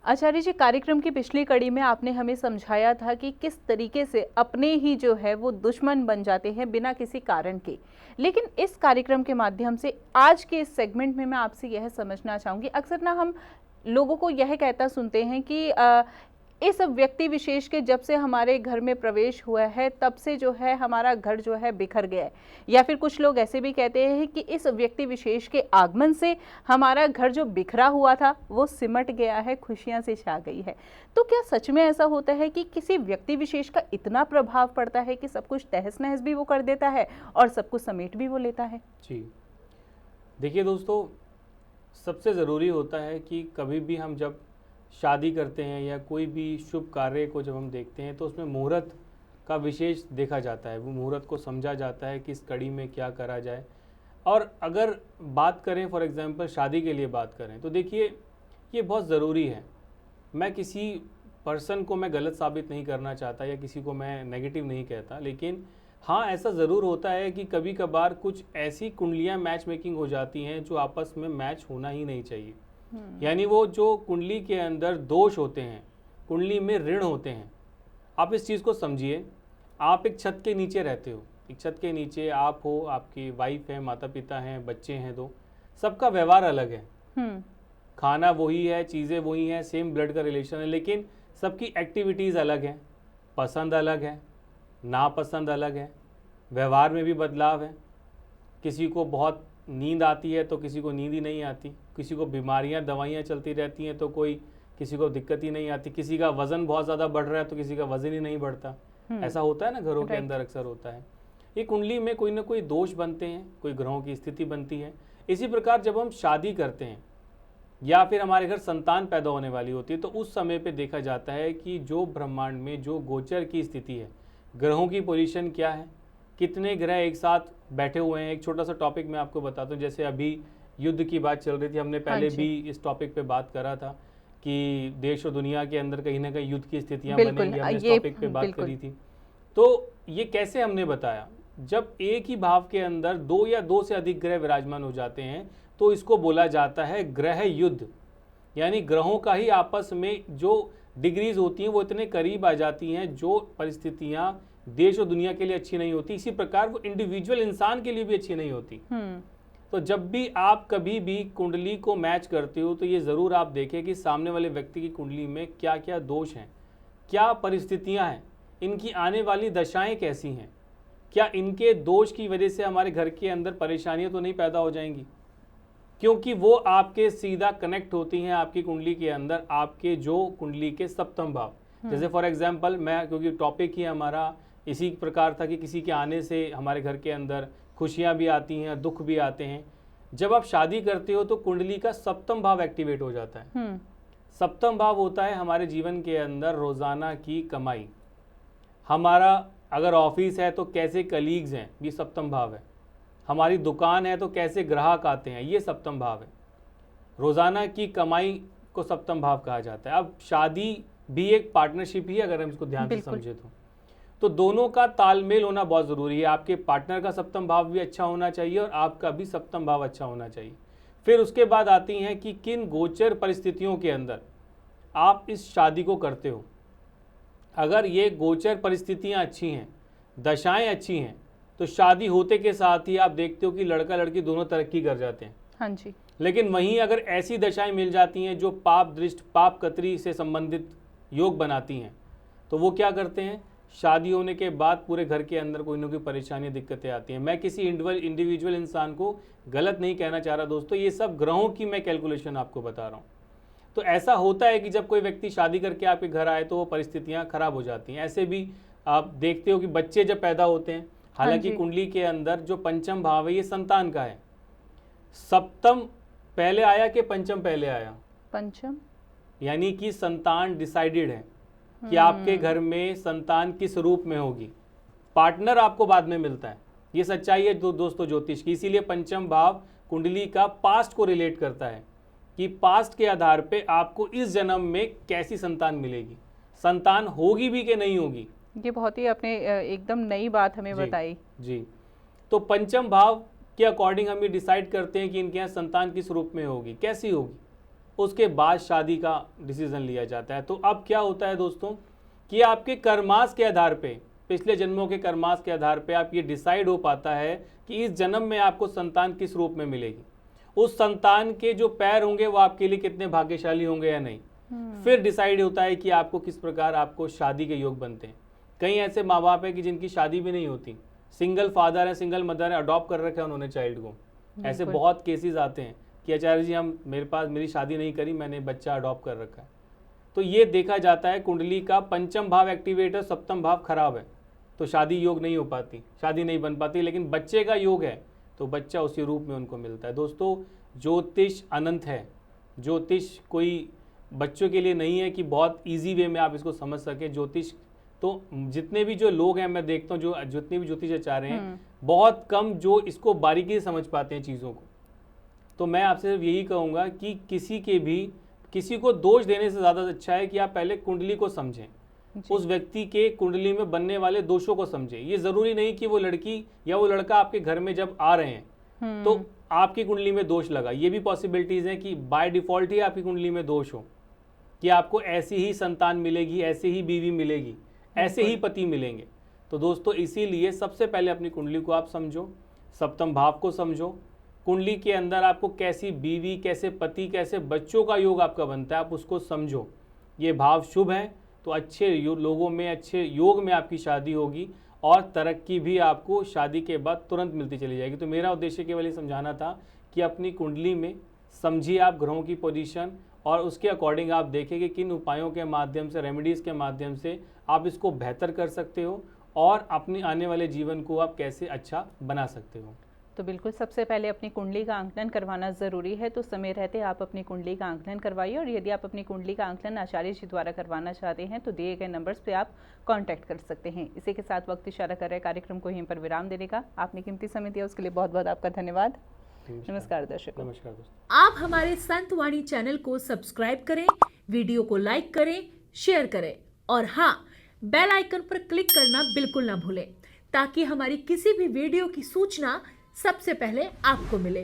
आचार्य जी, कार्यक्रम की पिछली कड़ी में आपने हमें समझाया था कि किस तरीके से अपने ही जो है वो दुश्मन बन जाते हैं बिना किसी कारण के। लेकिन इस कार्यक्रम के माध्यम से आज के इस सेगमेंट में मैं आपसे यह समझना चाहूँगी, अक्सर ना हम लोगों को यह कहता सुनते हैं कि इस व्यक्ति विशेष के जब से हमारे घर में प्रवेश हुआ है तब से जो है हमारा घर जो है बिखर गया है, या फिर कुछ लोग ऐसे भी कहते हैं कि इस व्यक्ति विशेष के आगमन से हमारा घर जो बिखरा हुआ था वो सिमट गया है, खुशियां से छा गई है। तो क्या सच में ऐसा होता है कि किसी व्यक्ति विशेष का इतना प्रभाव पड़ता है कि सब कुछ तहस नहस भी वो कर देता है और सब कुछ समेट भी वो लेता है? जी, देखिए दोस्तों, सबसे ज़रूरी होता है कि कभी भी हम जब शादी करते हैं या कोई भी शुभ कार्य को जब हम देखते हैं तो उसमें मुहूर्त का विशेष देखा जाता है। वो मुहूर्त को समझा जाता है कि इस कड़ी में क्या करा जाए। और अगर बात करें फॉर एग्जांपल शादी के लिए बात करें तो देखिए ये बहुत ज़रूरी है। मैं किसी पर्सन को मैं गलत साबित नहीं करना चाहता या किसी को मैं नेगेटिव नहीं कहता, लेकिन हाँ, ऐसा ज़रूर होता है कि कभी कभार कुछ ऐसी कुंडलियाँ मैच मेकिंग हो जाती हैं जो आपस में मैच होना ही नहीं चाहिए। यानी वो जो कुंडली के अंदर दोष होते हैं, कुंडली में ऋण होते हैं। आप इस चीज़ को समझिए। आप एक छत के नीचे रहते हो, एक छत के नीचे आप हो, आपकी वाइफ है, माता पिता हैं, बच्चे हैं, दो, सबका व्यवहार अलग है, खाना वही है, चीज़ें वही हैं, सेम ब्लड का रिलेशन है, लेकिन सबकी एक्टिविटीज़ अलग हैं, पसंद अलग है, नापसंद अलग है, व्यवहार में भी बदलाव है। किसी को बहुत नींद आती है तो किसी को नींद ही नहीं आती, किसी को बीमारियां दवाइयां चलती रहती हैं तो किसी को दिक्कत ही नहीं आती, किसी का वज़न बहुत ज़्यादा बढ़ रहा है तो किसी का वज़न ही नहीं बढ़ता। ऐसा होता है ना, घरों के अंदर अक्सर होता है। ये कुंडली में कोई ना कोई दोष बनते हैं, कोई ग्रहों की स्थिति बनती है। इसी प्रकार जब हम शादी करते हैं या फिर हमारे घर संतान पैदा होने वाली होती है तो उस समय पे देखा जाता है कि जो ब्रह्मांड में जो गोचर की स्थिति है, ग्रहों की पोजीशन क्या है, कितने ग्रह एक साथ बैठे हुए हैं। एक छोटा सा टॉपिक मैं आपको बताता हूँ। जैसे अभी युद्ध की बात चल रही थी, हमने पहले भी इस टॉपिक पे बात करा था कि देश और दुनिया के अंदर कहीं ना कहीं युद्ध की स्थितियां बनेंगी, हमने इस टॉपिक पे बात करी थी। तो ये कैसे हमने बताया, जब एक ही भाव के अंदर दो या दो से अधिक ग्रह विराजमान हो जाते हैं तो इसको बोला जाता है ग्रह युद्ध। यानी ग्रहों का ही आपस में जो डिग्रीज होती हैं वो इतने करीब आ जाती हैं, जो परिस्थितियां देश और दुनिया के लिए अच्छी नहीं होती, इसी प्रकार वो इंडिविजुअल इंसान के लिए भी अच्छी नहीं होती। तो जब भी आप कभी भी कुंडली को मैच करते हो तो ये ज़रूर आप देखें कि सामने वाले व्यक्ति की कुंडली में क्या क्या दोष हैं, क्या परिस्थितियां हैं, इनकी आने वाली दशाएं कैसी हैं, क्या इनके दोष की वजह से हमारे घर के अंदर परेशानियां तो नहीं पैदा हो जाएंगी, क्योंकि वो आपके सीधा कनेक्ट होती हैं आपकी कुंडली के अंदर आपके जो कुंडली के सप्तम भाव। जैसे फॉर एग्जांपल मैं, क्योंकि टॉपिक ही हमारा इसी प्रकार था कि किसी के आने से हमारे घर के अंदर खुशियां भी आती हैं, दुख भी आते हैं। जब आप शादी करते हो तो कुंडली का सप्तम भाव एक्टिवेट हो जाता है। सप्तम भाव होता है हमारे जीवन के अंदर रोजाना की कमाई, हमारा अगर ऑफिस है तो कैसे कलीग्स हैं, ये सप्तम भाव है। हमारी दुकान है तो कैसे ग्राहक आते हैं, ये सप्तम भाव है। रोजाना की कमाई को सप्तम भाव कहा जाता है। अब शादी भी एक पार्टनरशिप ही, अगर हम इसको ध्यान से समझे तो दोनों का तालमेल होना बहुत ज़रूरी है। आपके पार्टनर का सप्तम भाव भी अच्छा होना चाहिए और आपका भी सप्तम भाव अच्छा होना चाहिए। फिर उसके बाद आती हैं कि किन गोचर परिस्थितियों के अंदर आप इस शादी को करते हो। अगर ये गोचर परिस्थितियां अच्छी हैं, दशाएं अच्छी हैं, तो शादी होते के साथ ही आप देखते हो कि लड़का लड़की दोनों तरक्की कर जाते हैं। हाँ जी। लेकिन वहीं अगर ऐसी दशाएं मिल जाती हैं जो पाप दृष्ट, पाप कतरी से संबंधित योग बनाती हैं, तो वो क्या करते हैं, शादी होने के बाद पूरे घर के अंदर कोई ना कोई परेशानी, दिक्कतें आती हैं। मैं किसी इंडिविजुअल इंसान को गलत नहीं कहना चाह रहा दोस्तों, ये सब ग्रहों की मैं कैलकुलेशन आपको बता रहा हूँ। तो ऐसा होता है कि जब कोई व्यक्ति शादी करके आपके घर आए तो वो परिस्थितियाँ खराब हो जाती हैं। ऐसे भी आप देखते हो कि बच्चे जब पैदा होते हैं, हालांकि कुंडली के अंदर जो पंचम भाव है ये संतान का है। सप्तम पहले आया कि पंचम पहले आया? पंचम। यानी कि संतान डिसाइडेड है कि आपके घर में संतान किस रूप में होगी, पार्टनर आपको बाद में मिलता है। ये सच्चाई है दोस्तों ज्योतिष की। इसीलिए पंचम भाव कुंडली का पास्ट को रिलेट करता है कि पास्ट के आधार पे आपको इस जन्म में कैसी संतान मिलेगी, संतान होगी भी कि नहीं होगी। ये बहुत ही आपने एकदम नई बात हमें बताई जी। तो पंचम भाव के अकॉर्डिंग हम ये डिसाइड करते हैं कि इनके यहाँ संतान किस रूप में होगी, कैसी होगी। उसके बाद शादी का डिसीजन लिया जाता है। तो अब क्या होता है दोस्तों कि आपके कर्मास के आधार पे, पिछले जन्मों के कर्मास के आधार पे आप ये डिसाइड हो पाता है कि इस जन्म में आपको संतान किस रूप में मिलेगी, उस संतान के जो पैर होंगे वो आपके लिए कितने भाग्यशाली होंगे या नहीं। फिर डिसाइड होता है कि आपको किस प्रकार आपको शादी के योग बनते हैं। कई ऐसे माँ बाप है कि जिनकी शादी भी नहीं होती, सिंगल फादर है, सिंगल मदर है, अडॉप्ट कर रखा है उन्होंने चाइल्ड को। ऐसे बहुत केसेस आते हैं कि आचार्य जी हम मेरी शादी नहीं करी, मैंने बच्चा अडॉप्ट कर रखा है। तो ये देखा जाता है कुंडली का पंचम भाव एक्टिवेट है, सप्तम भाव खराब है, तो शादी योग नहीं हो पाती, शादी नहीं बन पाती। लेकिन बच्चे का योग है तो बच्चा उसी रूप में उनको मिलता है। दोस्तों ज्योतिष अनंत है, ज्योतिष कोई बच्चों के लिए नहीं है कि बहुत इजी वे में आप इसको समझ सके। ज्योतिष तो जितने भी जो लोग हैं, मैं देखता हूँ जो जितने भी ज्योतिषाचार्य हैं, बहुत कम जो इसको बारीकी से समझ पाते हैं चीज़ों को। तो मैं आपसे सिर्फ यही कहूँगा कि किसी को दोष देने से ज़्यादा अच्छा है कि आप पहले कुंडली को समझें, उस व्यक्ति के कुंडली में बनने वाले दोषों को समझें। ये ज़रूरी नहीं कि वो लड़की या वो लड़का आपके घर में जब आ रहे हैं तो आपकी कुंडली में दोष लगा। ये भी पॉसिबिलिटीज़ हैं कि बाय डिफ़ॉल्ट ही आपकी कुंडली में दोष हो, कि आपको ऐसी ही संतान मिलेगी, ऐसी ही बीवी मिलेगी, ऐसे ही पति मिलेंगे। तो दोस्तों इसीलिए सबसे पहले अपनी कुंडली को आप समझो, सप्तम भाव को समझो, कुंडली के अंदर आपको कैसी बीवी, कैसे पति, कैसे बच्चों का योग आपका बनता है, आप उसको समझो। ये भाव शुभ है तो अच्छे लोगों में, अच्छे योग में आपकी शादी होगी और तरक्की भी आपको शादी के बाद तुरंत मिलती चली जाएगी। तो मेरा उद्देश्य केवल ये समझाना था कि अपनी कुंडली में समझिए आप ग्रहों की पोजीशन और उसके अकॉर्डिंग आप देखें कि किन उपायों के माध्यम से, रेमेडीज़ के माध्यम से आप इसको बेहतर कर सकते हो और अपने आने वाले जीवन को आप कैसे अच्छा बना सकते हो। तो बिल्कुल सबसे पहले अपनी कुंडली का आंकलन करवाना ज़रूरी है। तो समय रहते आप अपनी कुंडली का आंकलन करवाइए और यदि आप अपनी कुंडली का आंकलन आचार्य जी द्वारा करवाना चाहते हैं तो दिए गए नंबर्स पे आप कांटेक्ट कर सकते हैं। इसी के साथ वक्त इशारा कर रहे कार्यक्रम को यहीं पर विराम देने का आपने कीमती समय दिया, उसके लिए बहुत बहुत आपका धन्यवाद। नमस्कार दर्शकों। नमस्कार दोस्तों। आप हमारे संतवाणी चैनल को सब्सक्राइब करें, वीडियो को लाइक करें, शेयर करें और हाँ, बेल आइकन पर क्लिक करना बिल्कुल ना भूलें ताकि हमारी किसी भी वीडियो की सूचना सबसे पहले आपको मिले।